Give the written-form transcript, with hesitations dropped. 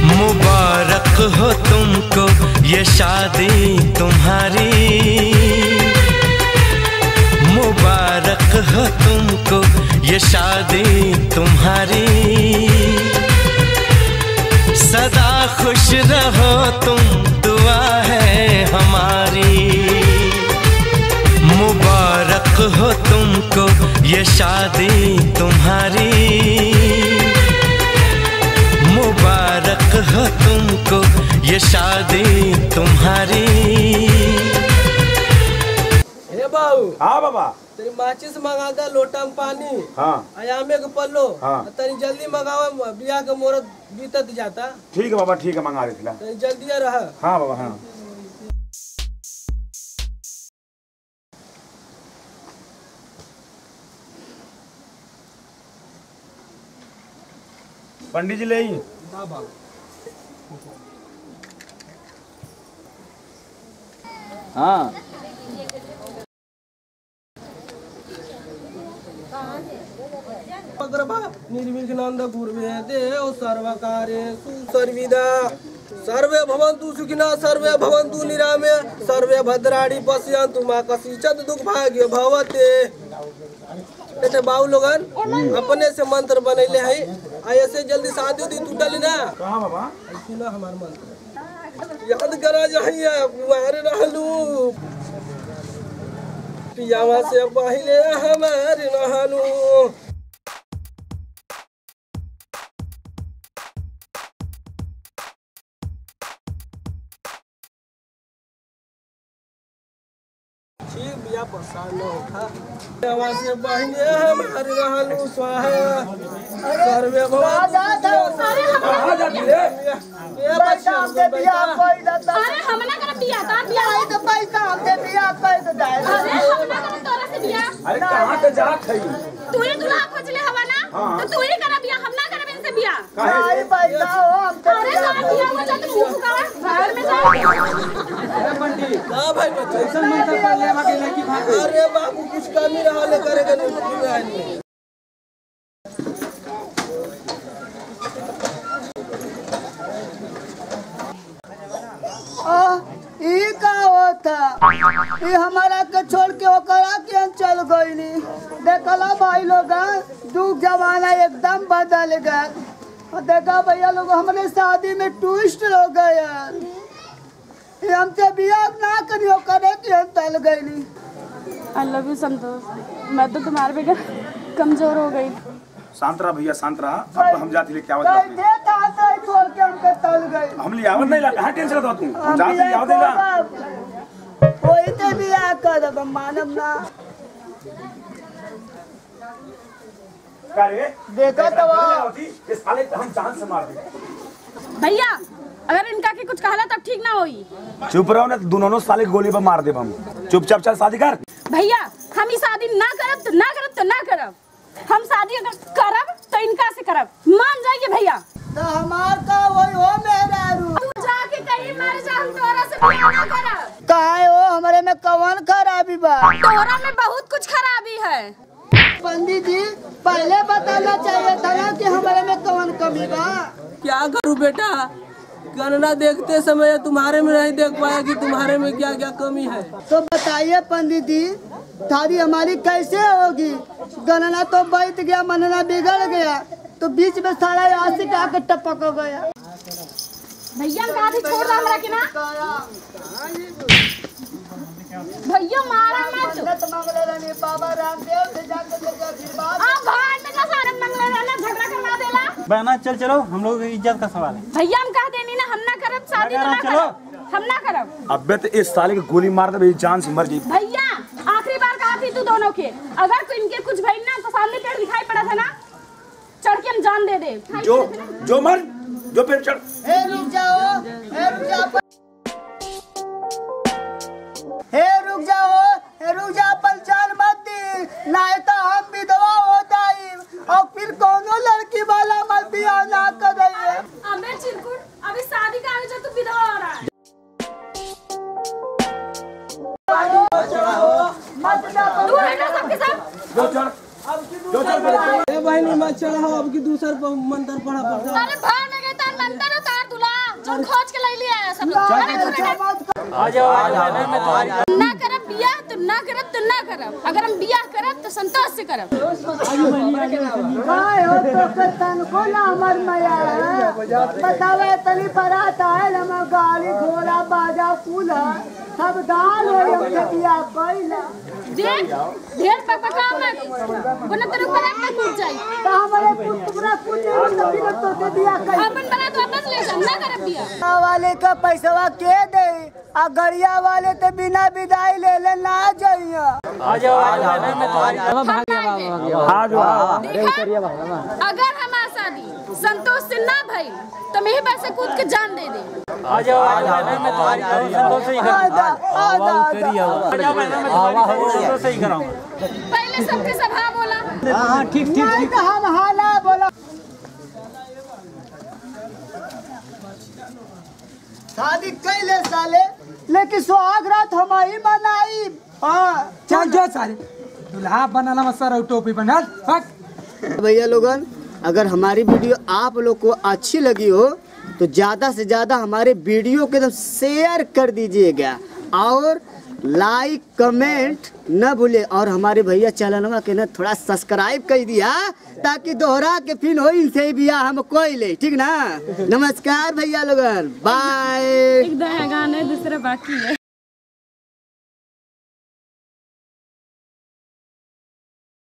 मुबारक हो तुमको ये शादी तुम्हारी, मुबारक हो तुमको ये शादी तुम्हारी, सदा खुश रहो तुम दुआ है हमारी। मुबारक हो तुमको ये शादी तुम्हारी, मुबारक हो तुमको ये शादी तुम्हारी। हे बाबू। हाँ बाबा। तेरी माचिस मंगा दे, लोटा में पानी, हाँ, आयामे के पल्लो, हाँ, तनी जल्दी मंगावा, बियाह के मुहूर्त बीतत जाता। ठीक है बाबा, ठीक है, मंगा देती ला। तनी जल्दी रहा। हाँ बाबा, हाँ। पंडित जी ले आई। हाँ निर्विघ्नं कुर्वे देव सर्वकार्येषु सर्वदा। सर्वे भवन्तु सुखिनः, सर्वे भवन्तु निरामे, सर्वे भद्राणि पश्यन्तु मा कश्चित् दुर्भाग्य भवते। ऐसे बाबू लोगन अपने से मंत्र बनैले है, ऐसे जल्दी शादी उदी टूटली ना। कहाँ बाबा? सुना हमार मंत्र याद करा जाइए, कुमार रहलू पियावा से पहले हमार रहलू। परेशान होता से बहने हमारे रहलू स्वाहा, सर्वे भगवान। अरे हम ना करब बियाह, ता बियाह है तो पैसा हमसे बियाह कर दे। अरे हम ना करब तोरा से बियाह। अरे कहाँ पे जा खई? तू ही दूल्हा खोजले हवा ना, तो तू ही करब बियाह, हम ना करब इनसे बियाह। काहे पैसा हो हम तो। अरे ना बियाह हो जा तो मुंह फुकावा, घर में जा। अरे बंटी हां भाई कैसन मंत्र पढ़ ले बाकी लड़की भाग। अरे बाबू कुछ कमी रहा ले करेगा नहीं। ई का होता ई हमारा के छोड़ के ओकरा के चल गईली। देखला भाई लोग दुख जमाना एकदम बदल गया। देखा भैया लोग हमारे शादी में ट्विस्ट हो गया। हमसे बियाह ना करियो करे के हम चल गईली। आई लव यू संतोष, मैं तो तुम्हारे बगैर कमजोर हो गई। शांत रहा भैया, शांत रहा। अब हम जाते लेके आवत दे था छोड़ के हमके चल गई। हम ले आवत नहीं ला, कहां टेंशन रहत तू? हम जाते ले आवत ला। कोई ते बियाह करब मानब ना। करे देखो तो इस साले पे हम जान से मार दे। भैया अगर इनका के कुछ कहला तब ठीक ना होई। चुप रहो ना, दोनों साले गोली पे मार देब हम। चुपचाप चल शादी कर। भैया हम ई शादी ना करब तो ना करब तो ना करब। हम शादी अगर करब तो इनका से करब, मान जाइए भैया। तो हमार का वही हो मेरा रू। तू जाके कहीं मर जा, हम तोरा से बियाह ना करब। काहे हो हमारे में कौन खराबी बा? तोरा में बहुत कुछ खराबी है। पंडित जी पहले बताना चाहिए था ना कि हमारे में कौन कमी बा। क्या करूं बेटा, गणना देखते समय तुम्हारे में नहीं देख पाया कि तुम्हारे में क्या क्या कमी है। तो बताइए पंडित जी शादी हमारी कैसे होगी? गणना तो बैठ गया, मनना बिगड़ गया, तो बीच में सारा आशिक आके टपक गया। भैया कहा थी छोड़ रहा हमरा के ना। भैया मारा मत। बाबा रामदेव से जाकर आप भाग में का सारे मंगले रहना, झगड़ा करवा देला। बहना चल चलो, हम लोग की इज्जत का सवाल है। भैया हम कह देनी ना, हम ना करब शादी, तो ना करब, हम ना करब। अबे तो इस साले की गोली मार दे, जान से मर जाए। भैया आखिरी बार कहा थी तू दोनों के, अगर कोई इनके कुछ भइल ना तो सामने पेड़ दिखाई पड़ा था ना, चढ़ के हम जान दे दे। जो मर जो पेड़ चढ़। रुक जाओ, रुक जाओ, रुक जा, पर जान मत दी, नहीं तो हम विधवा हो जाए और फिर कोनो लड़की वाला मत बियाह ना करे। अबे चिरकुट, अभी शादी का आगे जो तू विधवा हो रहा है। मत जा, तू है ना सबके सब। जो चढ़। ए बहनी मत चढ़ा हो, अब की दूसर मंत्र पढ़ा पड़ता। अरे भाग में गए तार मंदिर उतार दूल्हा जो खोज के ले लिया है सब लोग। आ जाओ ना करब बियाह तो ना करब तो ना करब, अगर हम बियाह करब तो संतोष से करब। काय हो तो के तनको ना हमर माया बतावे तनी बारात आए हम गाड़ी घोड़ा बाजा कुल सब दाल हो हम बियाह कइला देख ढेर पकपका मत बना तेरे ऊपर एक टूट जाई त हमरे पुतरा कुछ तो बिना तो दे बियाह कइ अपन बना तो वापस ले जा, ना करब बियाह। वाले का पैसा के दे आ गड़िया वाले तो बिना विदाई ले ले ना जाइया आ जाओ अगर हमारा शादी संतोष से ना भई तो मैं ही बस से कूद के जान दे दे। आ जाओ संतोष से ही कराऊं। पहले सबके सभा बोला। हां ठीक हम हाला बोला शादी कैले साले लेकिन सुहाग रात हमारी मनाई। हाँ चल जो सारे दुल्हा बनाना मसारा टोपी बना। भैया लोगन अगर हमारी वीडियो आप लोग को अच्छी लगी हो तो ज़्यादा से ज़्यादा हमारे वीडियो को एकदम शेयर कर दीजिएगा और लाइक कमेंट न भूले और हमारे भैया चैनल के ना थोड़ा सब्सक्राइब कर दिया ताकि दोहरा के फिर हो इनसे भी हम कोई ले ठीक ना। नमस्कार भैया लोगन बाय। एक गाने दूसरा बाकी है।